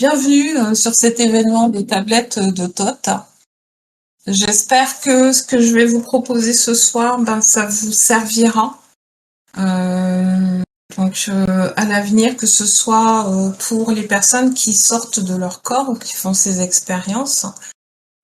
Bienvenue sur cet événement des tablettes de Tot. J'espère que ce que je vais vous proposer ce soir, ça vous servira. À l'avenir, que ce soit pour les personnes qui sortent de leur corps ou qui font ces expériences,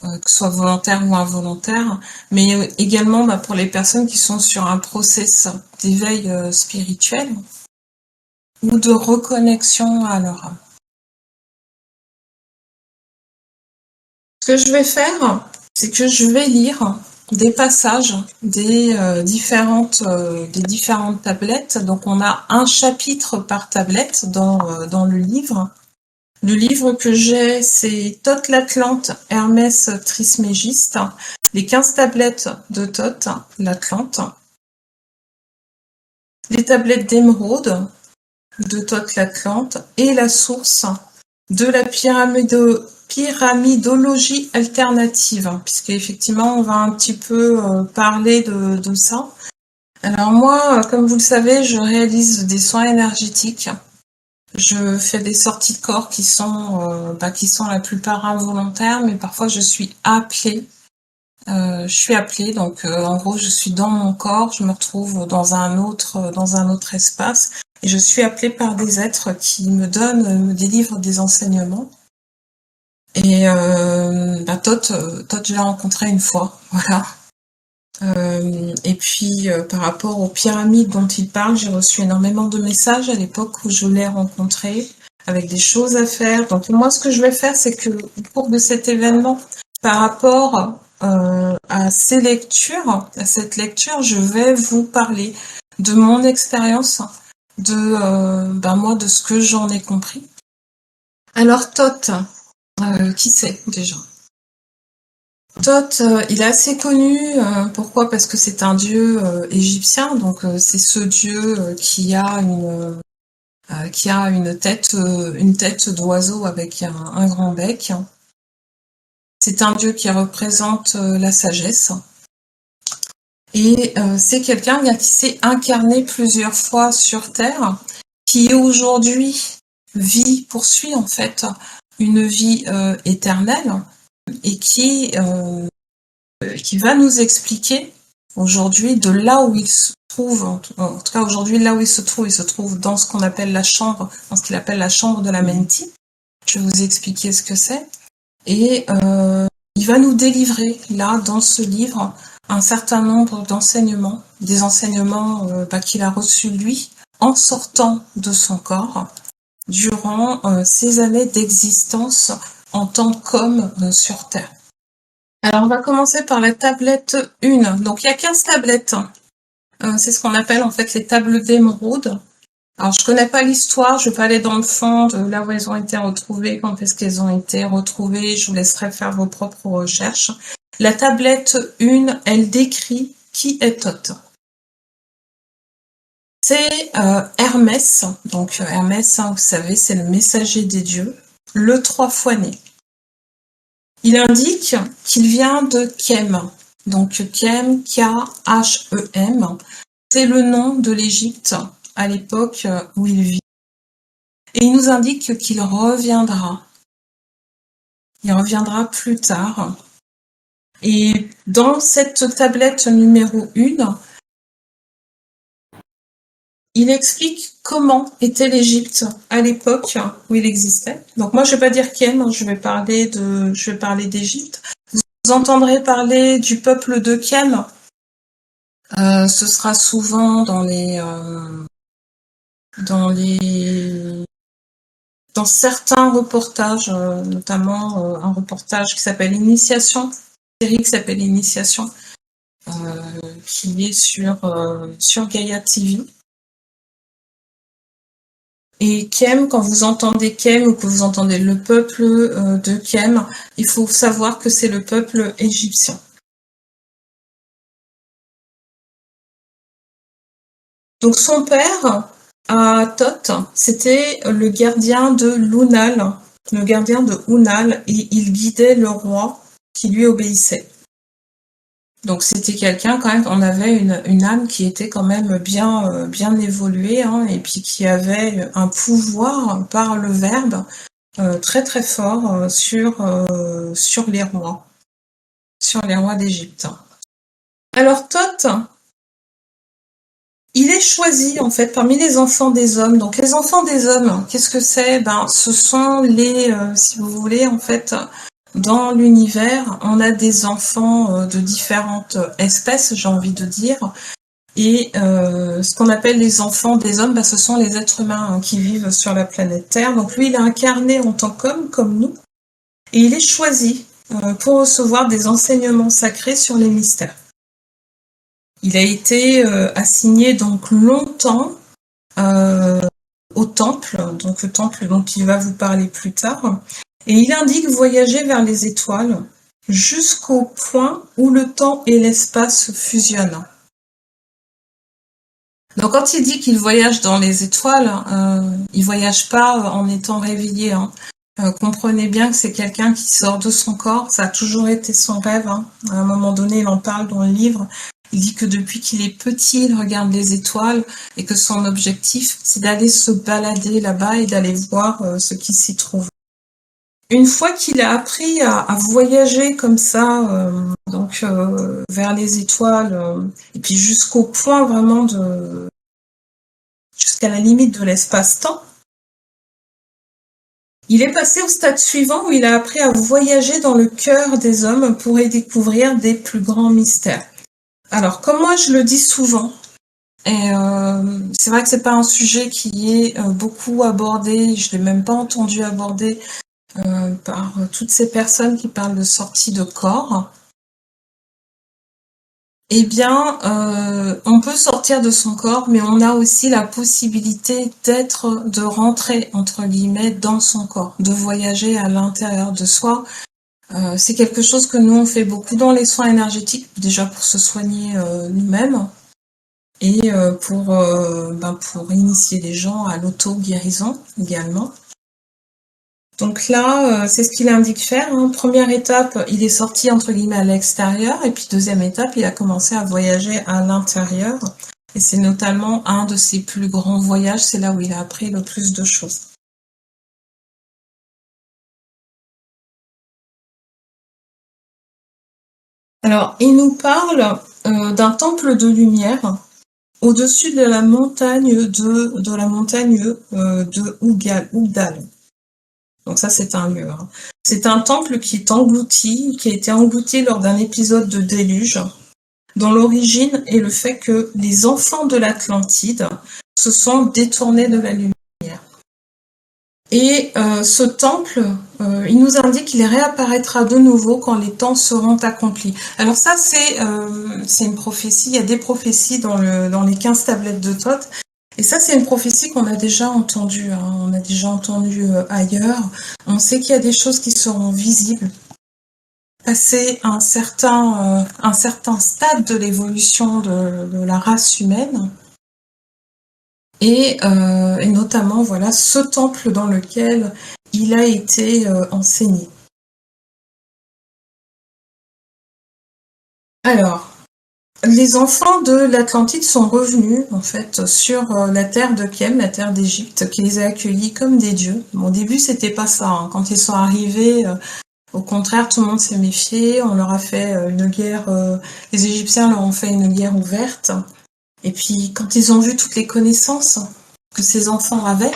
que ce soit volontaire ou involontaire, mais également pour les personnes qui sont sur un process d'éveil spirituel ou de reconnexion à leur âme. Ce que je vais faire, c'est que je vais lire des passages des différentes tablettes. Donc on a un chapitre par tablette dans le livre. Le livre que j'ai, c'est Tot l'Atlante, Hermès Trismégiste, les 15 tablettes de Tot l'Atlante, les tablettes d'émeraude de Tot l'Atlante et la source de la pyramidologie alternative, puisque effectivement on va un petit peu parler de ça. Alors moi, comme vous le savez, je réalise des soins énergétiques. Je fais des sorties de corps qui sont la plupart involontaires, mais parfois je suis appelée. Donc en gros je suis dans mon corps, je me retrouve dans un autre espace, et je suis appelée par des êtres qui me délivrent des enseignements. Et Tot, je l'ai rencontré une fois, voilà. Et puis par rapport aux pyramides dont il parle, j'ai reçu énormément de messages à l'époque où je l'ai rencontré, avec des choses à faire. Donc moi, ce que je vais faire, c'est que au cours de cet événement, par rapport à cette lecture, je vais vous parler de mon expérience, moi, de ce que j'en ai compris. Alors Tot, qui c'est déjà? Tot, il est assez connu. Pourquoi? Parce que c'est un dieu égyptien. Donc c'est ce dieu qui a une tête d'oiseau avec un grand bec. C'est un dieu qui représente la sagesse. Et c'est quelqu'un qui s'est incarné plusieurs fois sur Terre, qui aujourd'hui poursuit en fait une vie éternelle, et qui va nous expliquer aujourd'hui de là où il se trouve, en tout cas aujourd'hui là où il se trouve dans ce qu'on appelle la chambre, dans ce qu'il appelle la chambre de la Menti. Je vais vous expliquer ce que c'est. Et il va nous délivrer là, dans ce livre, un certain nombre d'enseignements, des enseignements qu'il a reçus lui, en sortant de son corps, durant ses années d'existence en tant qu'homme sur Terre. Alors on va commencer par la tablette 1. Donc il y a 15 tablettes. C'est ce qu'on appelle en fait les tables d'émeraude. Alors je connais pas l'histoire, je vais pas aller dans le fond de là où elles ont été retrouvées, quand est-ce qu'elles ont été retrouvées, je vous laisserai faire vos propres recherches. La tablette 1, elle décrit qui est Tot. C'est Hermès, donc Hermès, vous savez, c'est le messager des dieux, le 3 fois né. Il indique qu'il vient de Khem, donc Khem, K-H-E-M, c'est le nom de l'Égypte à l'époque où il vit. Et il nous indique qu'il reviendra. Il reviendra plus tard. Et dans cette tablette numéro 1, il explique comment était l'Égypte à l'époque où il existait. Donc moi je vais pas dire Khem, je vais parler d'Égypte. Vous entendrez parler du peuple de Khem. Ce sera souvent dans certains reportages, notamment un reportage qui s'appelle Initiation, une série qui s'appelle Initiation, qui est sur Gaïa TV. Et Khem, quand vous entendez Khem ou que vous entendez le peuple de Khem, il faut savoir que c'est le peuple égyptien. Donc son père, à Tot, c'était le gardien de Lunal, et il guidait le roi qui lui obéissait. Donc c'était quelqu'un quand même, on avait une âme qui était quand même bien évoluée, et puis qui avait un pouvoir par le verbe très très fort sur les rois d'Égypte. Alors Thoth, il est choisi en fait parmi les enfants des hommes. Donc les enfants des hommes, qu'est-ce que c'est? Ben, ce sont les, si vous voulez, en fait, dans l'univers, on a des enfants de différentes espèces, j'ai envie de dire. Et ce qu'on appelle les enfants des hommes, ben, ce sont les êtres humains qui vivent sur la planète Terre. Donc lui, il est incarné en tant qu'homme, comme nous, et il est choisi pour recevoir des enseignements sacrés sur les mystères. Il a été assigné donc longtemps au temple, donc le temple dont il va vous parler plus tard, et il indique voyager vers les étoiles jusqu'au point où le temps et l'espace fusionnent. Donc quand il dit qu'il voyage dans les étoiles, il voyage pas en étant réveillé. Hein. Comprenez bien que c'est quelqu'un qui sort de son corps, ça a toujours été son rêve. Hein. À un moment donné, il en parle dans le livre. Il dit que depuis qu'il est petit, il regarde les étoiles et que son objectif, c'est d'aller se balader là-bas et d'aller voir ce qui s'y trouve. Une fois qu'il a appris à voyager comme ça, donc vers les étoiles, et puis jusqu'au point vraiment jusqu'à la limite de l'espace-temps, il est passé au stade suivant où il a appris à voyager dans le cœur des hommes pour y découvrir des plus grands mystères. Alors, comme moi je le dis souvent, et c'est vrai que c'est pas un sujet qui est beaucoup abordé, je l'ai même pas entendu aborder par toutes ces personnes qui parlent de sortie de corps. Eh bien, on peut sortir de son corps, mais on a aussi la possibilité de rentrer, entre guillemets, dans son corps, de voyager à l'intérieur de soi. C'est quelque chose que nous, on fait beaucoup dans les soins énergétiques, déjà pour se soigner nous-mêmes, et pour initier les gens à l'auto-guérison également. Donc là, c'est ce qu'il indique faire. Hein. Première étape, il est sorti entre guillemets à l'extérieur, et puis deuxième étape, il a commencé à voyager à l'intérieur. Et c'est notamment un de ses plus grands voyages, c'est là où il a appris le plus de choses. Alors, il nous parle d'un temple de lumière au-dessus de la montagne de Ougdal. Donc ça, c'est un lieu. Hein. C'est un temple qui a été englouti lors d'un épisode de déluge, dont l'origine est le fait que les enfants de l'Atlantide se sont détournés de la lumière. Et ce temple, il nous indique qu'il réapparaîtra de nouveau quand les temps seront accomplis. Alors ça, c'est une prophétie. Il y a des prophéties dans les 15 tablettes de Thoth. Et ça, c'est une prophétie qu'on a déjà entendue. Hein. On a déjà entendu ailleurs. On sait qu'il y a des choses qui seront visibles. Passer un certain stade de l'évolution de la race humaine. Et notamment, voilà, ce temple dans lequel il a été enseigné. Alors, les enfants de l'Atlantide sont revenus, en fait, sur la terre de Khem, la terre d'Égypte, qui les a accueillis comme des dieux. Bon, au début, c'était pas ça. Hein. Quand ils sont arrivés, au contraire, tout le monde s'est méfié. On leur a fait une guerre. Les Égyptiens leur ont fait une guerre ouverte. Et puis, quand ils ont vu toutes les connaissances que ces enfants avaient,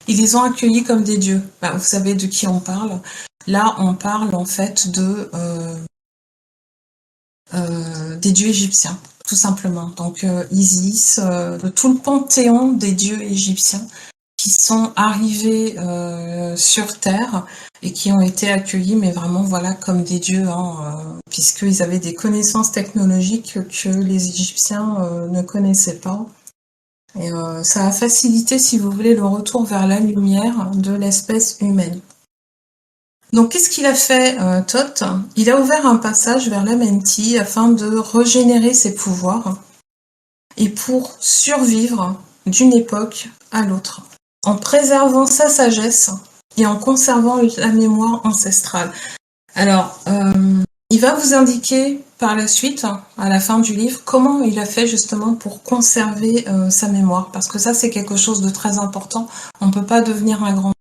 ils les ont accueillis comme des dieux. Ben, vous savez de qui on parle. Là, on parle en fait des dieux égyptiens, tout simplement. Donc Isis, de tout le panthéon des dieux égyptiens qui sont arrivés sur Terre et qui ont été accueillis, mais vraiment voilà comme des dieux, hein, puisqu'ils avaient des connaissances technologiques que les Égyptiens ne connaissaient pas. Et ça a facilité, si vous voulez, le retour vers la lumière de l'espèce humaine. Donc, qu'est-ce qu'il a fait, Thoth? Il a ouvert un passage vers l'Amenti afin de régénérer ses pouvoirs et pour survivre d'une époque à l'autre, en préservant sa sagesse et en conservant la mémoire ancestrale. Alors, il va vous indiquer par la suite, à la fin du livre, comment il a fait justement pour conserver sa mémoire, parce que ça, c'est quelque chose de très important. On ne peut pas devenir un grand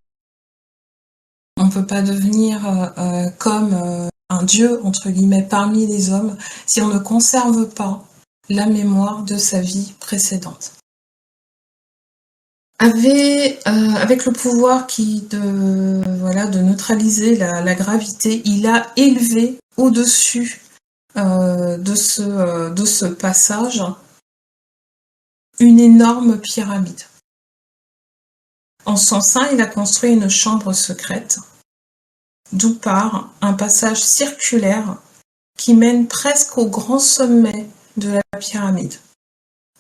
peut pas devenir comme un dieu, entre guillemets, parmi les hommes, si on ne conserve pas la mémoire de sa vie précédente. Avec le pouvoir de neutraliser la gravité, il a élevé au-dessus de ce passage une énorme pyramide. En son sein, il a construit une chambre secrète, d'où part un passage circulaire qui mène presque au grand sommet de la pyramide.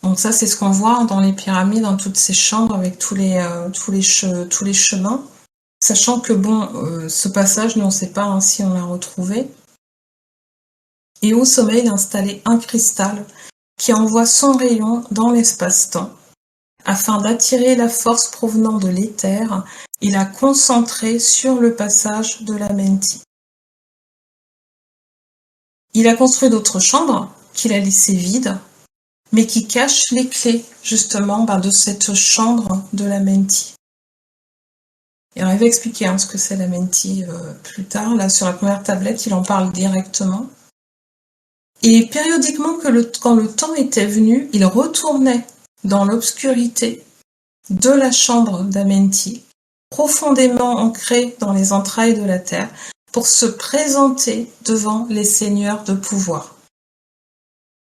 Donc ça, c'est ce qu'on voit dans les pyramides, dans toutes ces chambres avec tous les chemins. Sachant que ce passage, nous on ne sait pas si on l'a retrouvé. Et au sommet, il a installé un cristal qui envoie son rayon dans l'espace-temps. Afin d'attirer la force provenant de l'éther, il a concentré sur le passage de la Menti. Il a construit d'autres chambres qu'il a laissées vides, mais qui cachent les clés justement de cette chambre de la Menti. Et alors, il va expliquer ce que c'est la Menti plus tard. Là, sur la première tablette, il en parle directement. Et périodiquement, quand le temps était venu, il retournait dans l'obscurité de la chambre d'Amenti, profondément ancrée dans les entrailles de la terre, pour se présenter devant les seigneurs de pouvoir.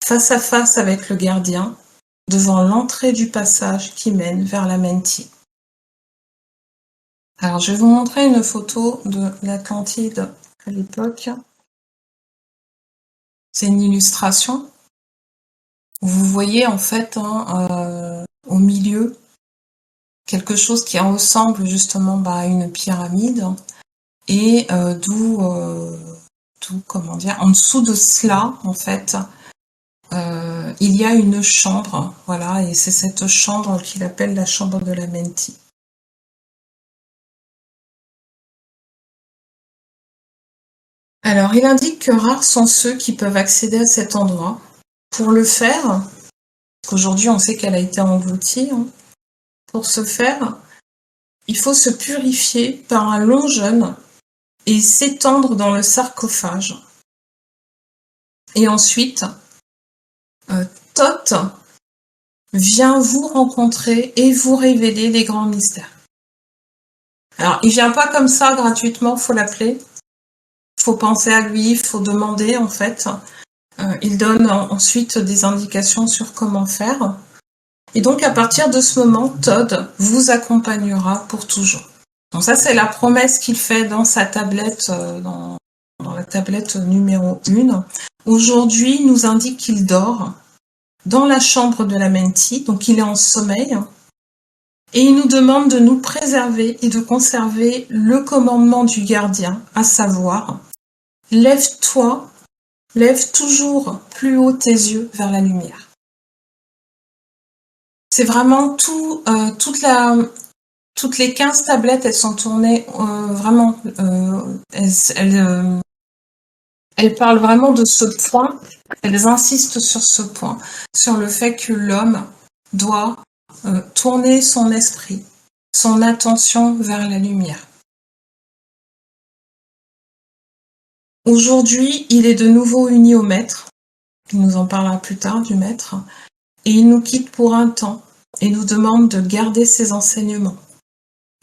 Face à face avec le gardien, devant l'entrée du passage qui mène vers la Menti. Alors, je vais vous montrer une photo de l'Atlantide à l'époque. C'est une illustration. Vous voyez en fait au milieu quelque chose qui ressemble justement à une pyramide et d'où comment dire, en dessous de cela en fait il y a une chambre, voilà, et c'est cette chambre qu'il appelle la chambre de la Menti. Alors il indique que rares sont ceux qui peuvent accéder à cet endroit. Pour le faire, parce qu'aujourd'hui on sait qu'elle a été engloutie, pour ce faire, il faut se purifier par un long jeûne et s'étendre dans le sarcophage. Et ensuite, Thoth vient vous rencontrer et vous révéler les grands mystères. Alors, il vient pas comme ça gratuitement, faut l'appeler. Faut penser à lui, faut demander en fait. Il donne ensuite des indications sur comment faire. Et donc, à partir de ce moment, Thoth vous accompagnera pour toujours. Donc ça, c'est la promesse qu'il fait dans sa tablette, dans la tablette numéro 1. Aujourd'hui, il nous indique qu'il dort dans la chambre de la Menti, donc il est en sommeil, et il nous demande de nous préserver et de conserver le commandement du gardien, à savoir, lève-toi, lève toujours plus haut tes yeux vers la lumière. C'est vraiment toutes les 15 tablettes, elles sont tournées vraiment, elles parlent vraiment de ce point, elles insistent sur ce point, sur le fait que l'homme doit tourner son esprit, son attention vers la lumière. Aujourd'hui, il est de nouveau uni au maître, il nous en parlera plus tard du maître, et il nous quitte pour un temps et nous demande de garder ses enseignements.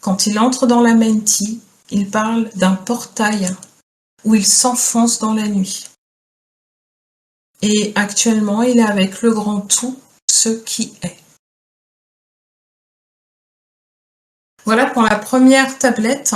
Quand il entre dans la Menti, il parle d'un portail où il s'enfonce dans la nuit. Et actuellement, il est avec le grand tout, ce qui est. Voilà pour la première tablette.